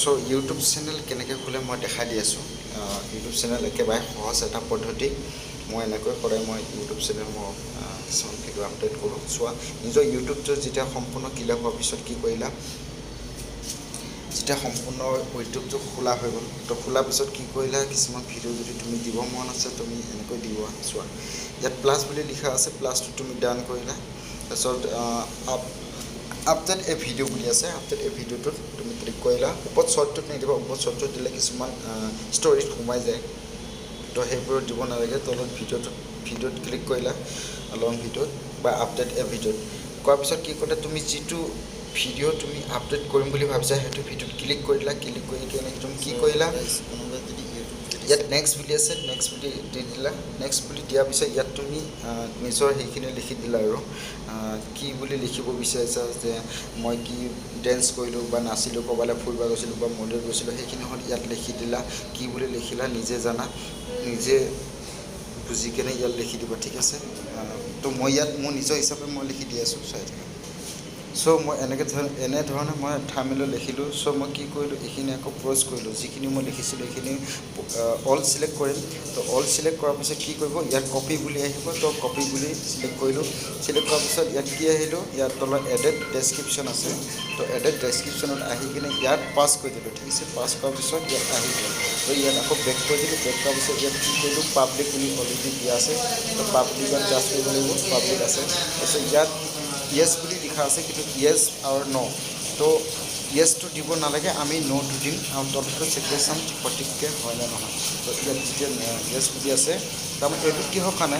So YouTube channel কেনেকৈ খোলে মই দেখাই দি আছোঁ ইউটিউব চেনেল একেবাৰে সহজ এটা পদ্ধতি মই এনেকৈ সদায় মই ইউটিউব চেনেল মই কিছুমান ভিডিঅ' আপলোড কৰোঁ চোৱা নিজৰ ইউটিউবটো যেতিয়া সম্পূৰ্ণ ক্লিয়াৰ হোৱাৰ পিছত কি কৰিলা যেতিয়া সম্পূৰ্ণ ইউটিউবটো খোলা হৈ গ'ল তো খোলাৰ পিছত কি কৰিলা কিছুমান ভিডিঅ' যদি তুমি দিব মন আছে তুমি এনেকৈ দিব চোৱা ইয়াত প্লাছ বুলি লিখা আছে প্লাছটো তুমি ডান কৰিলা তাৰপিছত আপডেট এ ভিডিঅ' বুলি আছে আপডেট এ ভিডিঅ'টোত তুমি ক্লিক কৰিলা ওপৰত শ্বৰ্টটোত নিদিবা ওপৰত শ্বৰ্টটোত দিলে কিছুমান ষ্টৰিত সোমাই যায় তো সেইবোৰত দিব নালাগে তলত ভিডিঅ'ত ক্লিক কৰিলা লং ভিডিঅ'ত বা আপডেট এ ভিডিঅ'ত কৰাৰ পিছত কি কৰিলা তুমি যিটো ভিডিঅ' তুমি আপডেট কৰিম বুলি ভাবিছা সেইটো ভিডিঅ'ত ক্লিক কৰিলা ক্লিক কৰি কিনে তুমি কি কৰিলা ইয়াত নেক্সট বুলি আছে নেক্সট বুলি দি দিলা নেক্সট বুলি দিয়াৰ পিছত ইয়াত তুমি নিজৰ সেইখিনি লিখি দিলা আৰু কি বুলি লিখিব বিচাৰিছা যে মই কি ডেন্স কৰিলোঁ বা নাচিলোঁ ক'ৰবালৈ ফুৰিব গৈছিলোঁ বা মন্দিৰ গৈছিলোঁ সেইখিনি হ'ল ইয়াত লিখি দিলা কি বুলি লিখিলা নিজে জানা নিজে বুজি কেনে ইয়াত লিখি দিব ঠিক আছে তো মই ইয়াত মোৰ নিজৰ হিচাপে মই লিখি দি আছোঁ চাই থাকা চ' মই এনেধৰণে মই থাম্বনেইলত লিখিলোঁ চ' মই কি কৰিলোঁ এইখিনি আকৌ প'জ কৰিলোঁ যিখিনি মই লিখিছিলোঁ এইখিনি অল চিলেক্ট কৰিম তো অল চিলেক্ট কৰাৰ পিছত কি কৰিব ইয়াত কপি বুলি আহিব তো কপি বুলি চিলেক্ট কৰিলোঁ চিলেক্ট কৰাৰ পিছত ইয়াত কি আহিলোঁ ইয়াত তলত এডেড ডেছক্ৰিপশ্যন আছে তো এডেড ডেছক্ৰিপশ্যনত আহি কিনে ইয়াত পাছ কৰি দিলোঁ ঠিক আছে পাছ কৰাৰ পিছত ইয়াত আহি গ'ল তো ইয়াত আকৌ বেক কৰি দিলোঁ বেক কৰাৰ পিছত ইয়াত কি কৰিলোঁ পাব্লিক বুলি অলৰেডি দিয়া আছে তো পাব্লিকত টাচ কৰিব লাগিব পাব্লিক আছে তাৰপিছত ইয়াত য়েছ বুলি লিখা আছে কিন্তু য়েছ আৰু ন' তো য়েছটো দিব নালাগে আমি ন'টো দিম আৰু তলটো চেক কৰি চাম সঠিককৈ হয় নে নহয় তো ইয়াত যেতিয়া য়েছ বুলি আছে তাৰমানে এইটো কিহৰ কাৰণে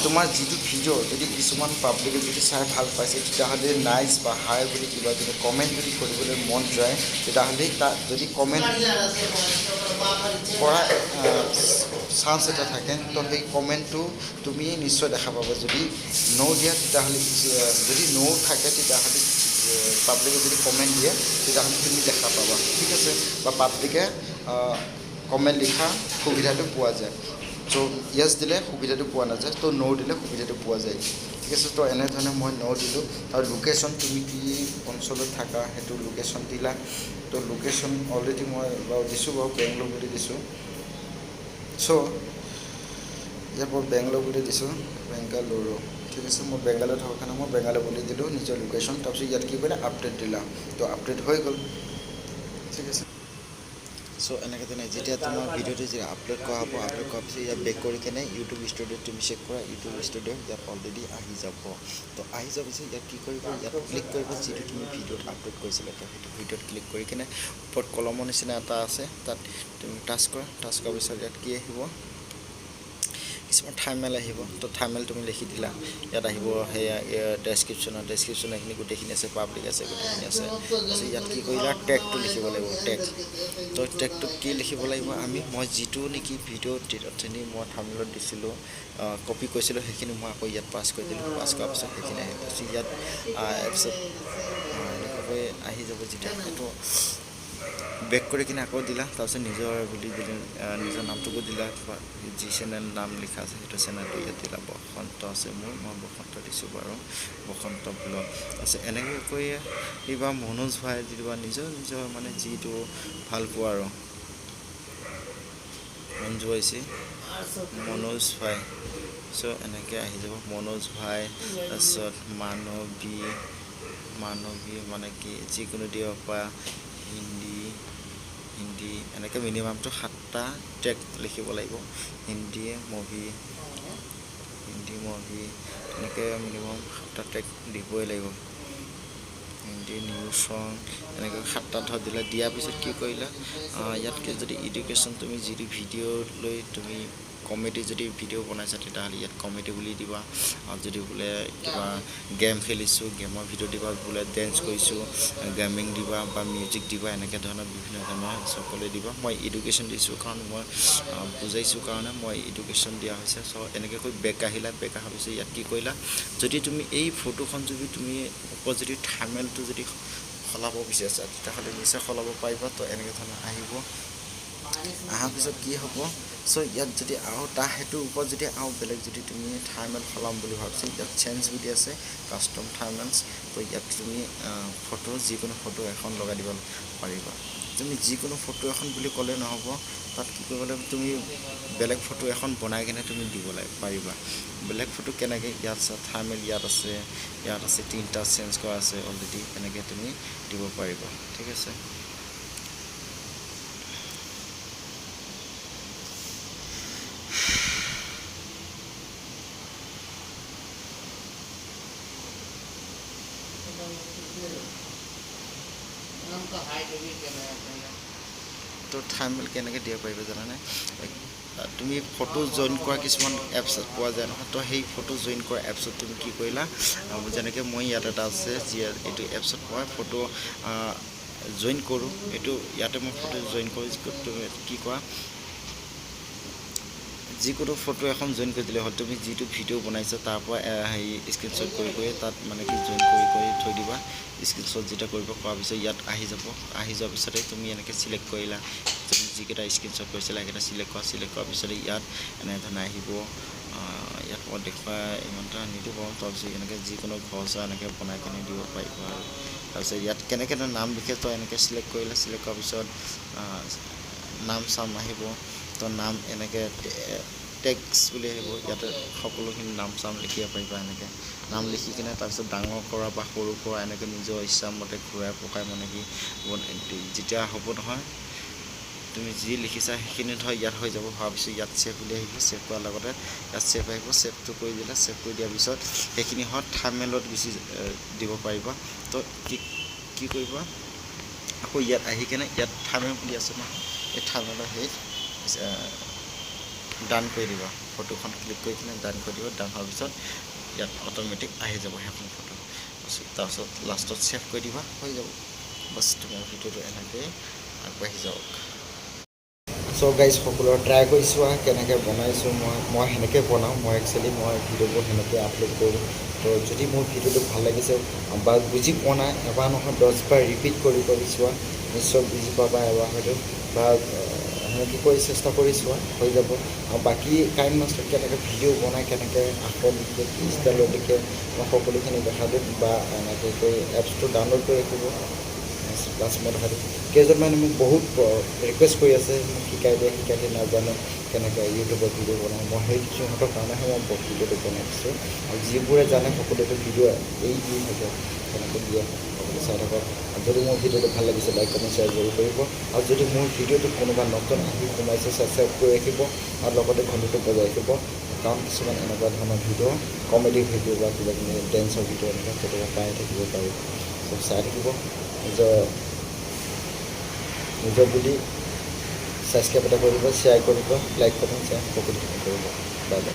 তোমাৰ যিটো ভিডিঅ' যদি কিছুমান পাব্লিকে যদি চাই ভাল পাইছে তেতিয়াহ'লে নাইচ বা হাই বুলি কিবা যদি কমেণ্ট যদি কৰিবলৈ মন যায় তেতিয়াহ'লে তাত যদি কমেণ্ট কৰা চান্স এটা থাকে তো সেই কমেণ্টটো তুমি নিশ্চয় দেখা পাবা যদি ন' দিয়া তেতিয়াহ'লে যদি ন' থাকে তেতিয়াহ'লে পাব্লিকে যদি কমেণ্ট দিয়ে তেতিয়াহ'লে তুমি দেখা পাবা ঠিক আছে বা পাব্লিকে কমেণ্ট লিখা সুবিধাটো পোৱা যায় চ' য়েছ দিলে সুবিধাটো পোৱা নাযায় তো ন' দিলে সুবিধাটো পোৱা যায় ঠিক আছে তো এনেধৰণে মই ন' দিলোঁ আৰু লোকেশ্যন তুমি কি অঞ্চলত থাকা সেইটো লোকেশ্যন দিলা তো লোকেশ্যন অলৰেডি মই বাৰু দিছোঁ বাৰু বেংগলোৰ বুলি দিছোঁ চ' ইয়াত মই বেংগলোৰ বুলি দিছোঁ বেংগালুৰু ঠিক আছে মই বেংগালুৰুত থকাৰ কাৰণে মই বেংগালুৰু বুলি দিলোঁ নিজৰ লোকেশ্যন তাৰপিছত ইয়াত কি কৰিলে আপডেট দিলা তো আপডেট হৈ গ'ল ঠিক আছে চ' এনেকৈ তেনে যেতিয়া তোমাৰ ভিডিঅ'টো যেতিয়া আপলোড কৰা হ'ব আপলোড কৰাৰ পিছত ইয়াত বেক কৰি কেনে ইউটিউব ষ্টুডিঅ'ত তুমি চেক কৰা ইউটিউব ষ্টুডিঅ'ত ইয়াত অলৰেডি আহি যাব তো আহি যোৱাৰ পিছত ইয়াত কি কৰিব ইয়াত ক্লিক কৰিব যিটো তুমি ভিডিঅ'ত আপলোড কৰিছিলা তো সেইটো ভিডিঅ'ত ক্লিক কৰি কিনে ওপৰত কলমৰ নিচিনা এটা আছে তাত তুমি টাচ কৰা টাচ কৰাৰ পিছত ইয়াত কি আহিব কিছুমান থাম্বনেইল আহিব তো থাম্বনেইল তুমি লিখি দিলা ইয়াত আহিব সেয়া ডেছক্ৰিপশ্যনত এইখিনি গোটেইখিনি আছে পাব্লিক আছে গোটেইখিনি আছে তাৰপিছত ইয়াত কি কৰিলা টেগটো লিখিব লাগিব টেগ তো টেগটো কি লিখিব লাগিব মই যিটো নেকি ভিডিঅ'ত অথনি মই থাম্বনেইলত দিছিলোঁ কপি কৰিছিলোঁ সেইখিনি মই আকৌ ইয়াত পাছ কৰি দিলোঁ পাছ কৰাৰ পিছত সেইখিনি আহিব তাৰপিছত ইয়াত তাৰপিছত এনেকুৱাকৈ আহি যাব যেতিয়া সেইটো বেক কৰি কিনে আকৌ দিলা তাৰপিছত নিজৰ বুলি দিলে নিজৰ নামটোকো দিলা বা যি চেনেল নাম লিখা আছে সেইটো চেনেলটো ইয়াত দিলা বসন্ত আছে মই বসন্ত দিছোঁ বাৰু বসন্ত ব্লগ আছে এনেকৈ কৰি দিবা মনোজ ভাই দিবা নিজৰ মানে যিটো ভাল পোৱা আৰু মঞ্জু আহিছে মনোজ ভাই চ' এনেকৈ আহি যাব মনোজ ভাই তাৰপিছত মানৱী মানে কি যিকোনো দিব পৰা হিন্দী এনেকৈ মিনিমামটো 7টা টেগ লিখিব লাগিব হিন্দী মুভি এনেকৈ মিনিমাম 7টা টেগ দিবই লাগিব হিন্দী নিউজ চং এনেকৈ 7টা ধৰ দিলা দিয়াৰ পিছত কি কৰিলা ইয়াতকৈ যদি এডুকেশ্যন তুমি যিটো ভিডিঅ' লৈ তুমি কমেডি যদি ভিডিঅ' বনাইছা তেতিয়াহ'লে ইয়াত কমেডি বুলি দিবা আৰু যদি বোলে কিবা গেম খেলিছোঁ গেমৰ ভিডিঅ' দিবা বোলে ডেন্স কৰিছোঁ গেমিং দিবা বা মিউজিক দিবা এনেকৈ ধৰণৰ বিভিন্ন ধৰণৰ সকলোৱে দিবা মই এডুকেশ্যন দিছোঁ কাৰণ মই বুজাইছোঁ কাৰণে মই এডুকেশ্যন দিয়া হৈছে চ' এনেকৈ কৈ বেক আহিলা বেক অহাৰ পিছত ইয়াত কি কৰিলা যদি তুমি এই ফটোখন যদি তুমি ওপৰত যদি থাম্বনেইলটো যদি সলাব বিচাৰিছা তেতিয়াহ'লে নিশ্চয় সলাব পাৰিবা তো এনেকৈ ধৰণৰ আহিব অহাৰ পিছত কি হ'ব চ' ইয়াত যদি আৰু সেইটোৰ ওপৰত যদি আৰু বেলেগ যদি তুমি থাৰ্মেল সলাম বুলি ভাবিছা, ইয়াত চেঞ্জ বুলি আছে কাষ্টম থাৰ্মেলছ। তো ইয়াত তুমি ফটো যিকোনো ফটো এখন লগাই দিব পাৰিবা। তুমি যিকোনো ফটো এখন বুলি ক'লে নহ'ব, তাত কি কৰিব লাগিব, তুমি বেলেগ ফটো এখন বনাই কিনে তুমি দিব পাৰিবা। বেলেগ ফটো কেনেকৈ, ইয়াত থাৰ্মেল ইয়াত আছে 3টা চেঞ্জ কৰা আছে অলৰেডি, এনেকৈ তুমি দিব পাৰিবা। ঠিক আছে। তো থাৰ্মেল কেনেকৈ দিব পাৰিবা জানানে? তুমি ফটো জইন কৰা কিছুমান এপছ পোৱা যায় নহয়। তো সেই ফটো জইন কৰা এপছত তুমি কি কৰিলা, যেনেকৈ মই ইয়াত এটা আছে যি এইটো এপছত মই ফটো জইন কৰোঁ, এইটো ইয়াতে মই ফটো জইন কৰোঁ। তুমি কি কৰা, যিকোনো ফটো এখন জইন কৰি দিলে হ'ল। তুমি যিটো ভিডিঅ' বনাইছা তাৰ পৰা স্ক্ৰীনশ্বট কৰি তাত মানে কি জইন কৰি থৈ দিবা। স্ক্ৰীনশ্বট যেতিয়া কৰিব কৰাৰ পিছত ইয়াত আহি যাব। আহি যোৱাৰ পিছতে তুমি এনেকৈ চিলেক্ট কৰিলা, তুমি যিকেইটা স্ক্ৰীনশ্বট কৰিছিলা সেইকেইটা চিলেক্ট কৰাৰ পিছতে ইয়াত এনেধৰণে আহিব। ইয়াত মই দেখুৱাই ইমান এটা নিদিব, তাৰপিছত এনেকৈ যিকোনো ঘৰ চৰ এনেকৈ বনাই কিনে দিব পাৰিবা। আৰু তাৰপিছত ইয়াত কেনেকৈ নাম লিখে, তো এনেকৈ চিলেক্ট কৰিলা। চিলেক্ট কৰাৰ পিছত নাম চাম আহিব। তো নাম এনেকৈ টেক্স বুলি আহিব, ইয়াতে সকলোখিনি নাম চাম লিখিব পাৰিবা। এনেকৈ নাম লিখি কিনে তাৰপিছত ডাঙৰ কৰা বা সৰু কৰা এনেকৈ নিজৰ ইচ্ছামতে ঘূৰাই পকাই মানে কি যেতিয়া হ'ব নহয়, তুমি যি লিখিছা সেইখিনি ধৰ ইয়াত হৈ যাব। হোৱাৰ পিছত ইয়াত ছেভ বুলি আহিব। ছেভ কৰাৰ লগতে ইয়াত ছেভ আহিব। ছেভটো কৰি দিলে, ছেভ কৰি দিয়াৰ পিছত সেইখিনি হয় থাৰ্মেলত দিব পাৰিবা। তো কি কৰিবা, আকৌ ইয়াত আহি কিনে ইয়াত থাৰ্মেল বুলি আছে ন, এই থাৰ্মেলৰ ডান কৰি দিবা। ফটোখন ক্লিক কৰি কিনে ডান কৰি দিবা। ডান হোৱাৰ পিছত ইয়াত অট'মেটিক আহি যাব সেইখন ফটো। তাৰপিছত লাষ্টত ছেভ কৰি দিবা, হৈ যাব। বাছ তোমাৰ ভিডিঅ'টো এনেকৈয়ে আগবাঢ়ি যাওক। চ' গাইজ সকলোৱে ট্ৰাই কৰি চোৱা কেনেকৈ বনাইছোঁ মই সেনেকৈ বনাওঁ। মই ভিডিঅ'বোৰ সেনেকৈ আপলোড কৰোঁ। তো যদি মোৰ ভিডিঅ'টো ভাল লাগিছে বা বুজি পোৱা নাই, এবাৰ নহয় 10বাৰ ৰিপিট কৰি চোৱা, নিশ্চয় বুজি পাবা এবাৰ হয়তো। বা সেনেকৈ কৰি চেষ্টা কৰি চোৱা, হৈ যাব। আৰু বাকী কাইণ্ড মাষ্টাৰ কেনেকৈ ভিডিঅ' বনাই, কেনেকৈ আখৰ লিখে, কি ষ্টাইলত লিখে, মই সকলোখিনি দেখা দিম। বা এনেকৈ কৰি এপছটো ডাউনলোড কৰি ৰাখিব, প্লাছ মই দেখা দিম। কেইজনমানে মোক বহুত ৰিকুৱেষ্ট কৰি আছে, মোক শিকাই দিয়ে নাজানো কেনেকৈ ইউটিউবত ভিডিঅ' বনাওঁ। মই সেই সিহঁতৰ কাৰণেহে মই ভিডিঅ'টো বনাই দিছোঁ। আৰু যিবোৰে জানে সকলোকে ভিডিঅ' এৰি দি থাকে, তেনেকৈ দিয়ে, সকলো চাই থাকক। আৰু যদি মোৰ ভিডিঅ'টো ভাল লাগিছে, লাইক কমেণ্ট শ্বেয়াৰ জৰুৰ কৰিব। আৰু যদি মোৰ ভিডিঅ'টো কোনোবা নতুন আহি সোমাইছে, ছাবস্ক্ৰাইব কৰি ৰাখিব আৰু লগতে ঘণ্টিটো বজাই ৰাখিব। কাৰণ কিছুমান এনেকুৱা ধৰণৰ ভিডিঅ', কমেডি ভিডিঅ' বা কিবা কিবি ডেন্সৰ ভিডিঅ' এনেকুৱা কেতিয়াবা পাই থাকিব পাৰোঁ। চব চাই থাকিব, নিজৰ বুলি ছাবস্ক্ৰাইব এটা কৰিব, শ্বেয়াৰ কৰিব, লাইক কমেণ্ট শ্বেয়াৰ সকলোখিনি কৰিব। Bye bye.